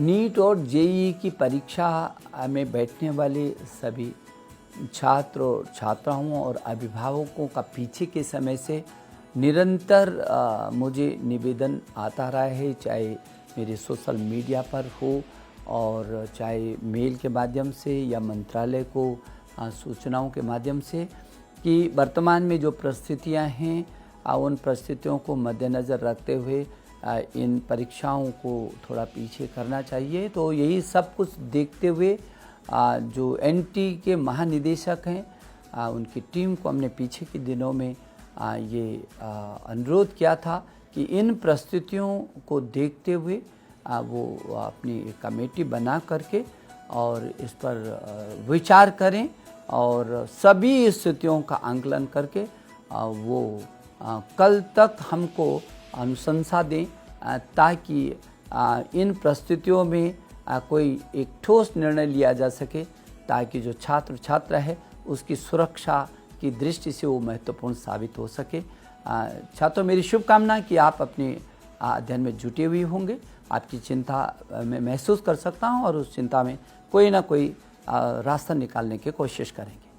NEET और JEE की परीक्षा में बैठने वाले सभी छात्र और छात्राओं और अभिभावकों का पीछे के समय से निरंतर मुझे निवेदन आता रहा है, चाहे मेरे सोशल मीडिया पर हो और चाहे मेल के माध्यम से या मंत्रालय को सूचनाओं के माध्यम से, कि वर्तमान में जो परिस्थितियां हैं उन परिस्थितियों को मद्देनज़र रखते हुए इन परीक्षाओं को थोड़ा पीछे करना चाहिए। तो यही सब कुछ देखते हुए जो एनटी के महानिदेशक हैं उनकी टीम को हमने पीछे के दिनों में ये अनुरोध किया था कि इन परिस्थितियों को देखते हुए वो अपनी कमेटी बना करके और इस पर विचार करें और सभी स्थितियों का आंकलन करके वो कल तक हमको अनुशंसा दें ताकि इन परिस्थितियों में कोई एक ठोस निर्णय लिया जा सके, ताकि जो छात्र छात्रा है उसकी सुरक्षा की दृष्टि से वो महत्वपूर्ण साबित हो सके। छात्रों, मेरी शुभकामना कि आप अपने अध्ययन में जुटे हुए होंगे। आपकी चिंता मैं महसूस कर सकता हूँ और उस चिंता में कोई ना कोई रास्ता निकालने की कोशिश करेंगे।